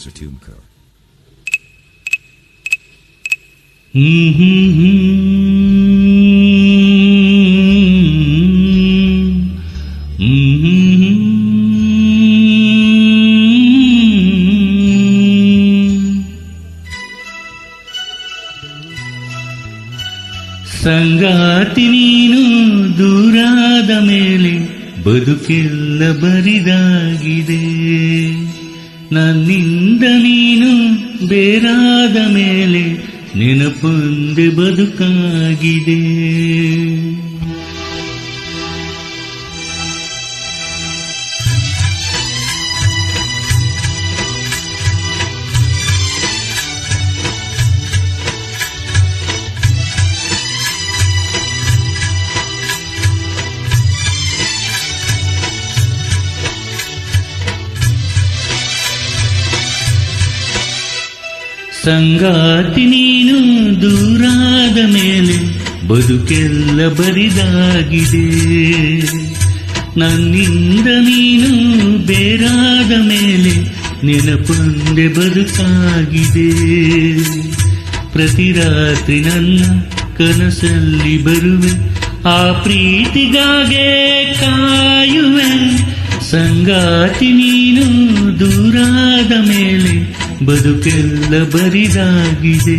Master Tumco. ಸಂಗಾತಿ ನೀನು ದೂರಾದ ಮೇಲೆ ಬದುಕೆಲ್ಲ ಬರಿದಾಗಿದೆ, ನನ್ನಿಂದ ನೀನು ಬೇರಾದ ಮೇಲೆ ನೆನಪೊಂದೆ ಬದುಕಾಗಿದೆ. ಸಂಗಾತಿ ನೀನು ದೂರಾದ ಮೇಲೆ ಬದುಕೆಲ್ಲ ಬರಿದಾಗಿದೆ, ನನ್ನಿಂದ ನೀನು ಬೇರಾದ ಮೇಲೆ ನೆನಪೊಂದೆ ಬದುಕಾಗಿದೆ. ಪ್ರತಿ ರಾತ್ರಿ ನನ್ನ ಕನಸಲ್ಲಿ ಬರುವೆ, ಆ ಪ್ರೀತಿಗಾಗೆ ಕಾಯುವೆ. ಸಂಗಾತಿ ನೀನು ದೂರಾದ ಮೇಲೆ ಬದುಕೆಲ್ಲ ಬರಿದಾಗಿದೆ.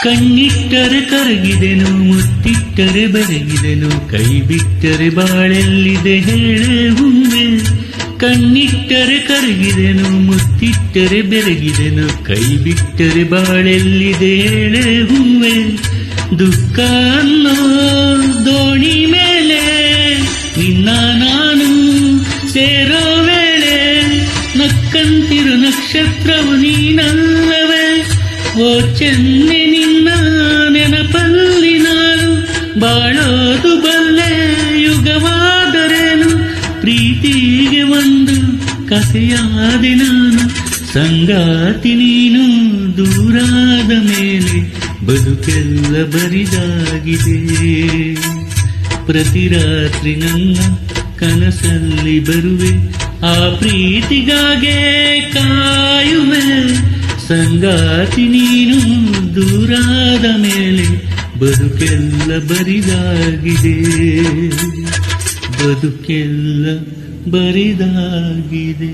ಕಣ್ಣಿಟ್ಟರೆ ಕರಗಿದೆನು, ಮುತ್ತಿಟ್ಟರೆ ಬೆರಗಿದೆನು, ಕೈ ಬಿಟ್ಟರೆ ಬಾಳೆಲ್ಲಿದೆ ಹೇಳೆ ಹೂವೆ. ಕಣ್ಣಿಟ್ಟರೆ ಕರಗಿದೆನು, ಮುತ್ತಿಟ್ಟರೆ ಬೆರಗಿದೆನು, ಕೈ ಬಿಟ್ಟರೆ ಬಾಳೆಲ್ಲಿದೆ ಹೇಳೆ ಹೂವೆ. ದುಃಖ ಅನ್ನೋ ದೋಣಿ ಮೇಲೆ ನಿನ್ನ ನಾನು ಸೇರೋ ವೇಳೆ ನಕ್ಕಂತಿರು ನಕ್ಷತ್ರವು ನೀನಲ್ಲವೇ. ಓ ಚೆನ್ನೆ ನಿನ್ನ ನೆನಪಲ್ಲಿ ನಾನು ಬಾಳೋದು ಬಲ್ಲೆ ಯುಗವಾದರೇನು. ಪ್ರೀತಿಗೆ ಒಂದು ಕಥೆಯಾದೆ ನಾನು, ಸಂಗಾತಿ ನೀನು ದೂರಾದ ಮೇಲೆ ಬದುಕೆಲ್ಲ ಬರಿದಾಗಿದೆ. ಪ್ರತಿ ರಾತ್ರಿ ನನ್ನ ಕನಸಲ್ಲಿ ಬರುವೆ, ಆ ಪ್ರೀತಿಗಾಗೆ ಕಾಯುವೆ. ಸಂಗಾತಿ ನೀನು ದೂರಾದ ಮೇಲೆ ಬದುಕೆಲ್ಲ ಬರಿದಾಗಿದೆ, ಬದುಕೆಲ್ಲ ಬರಿದಾಗಿದೆ.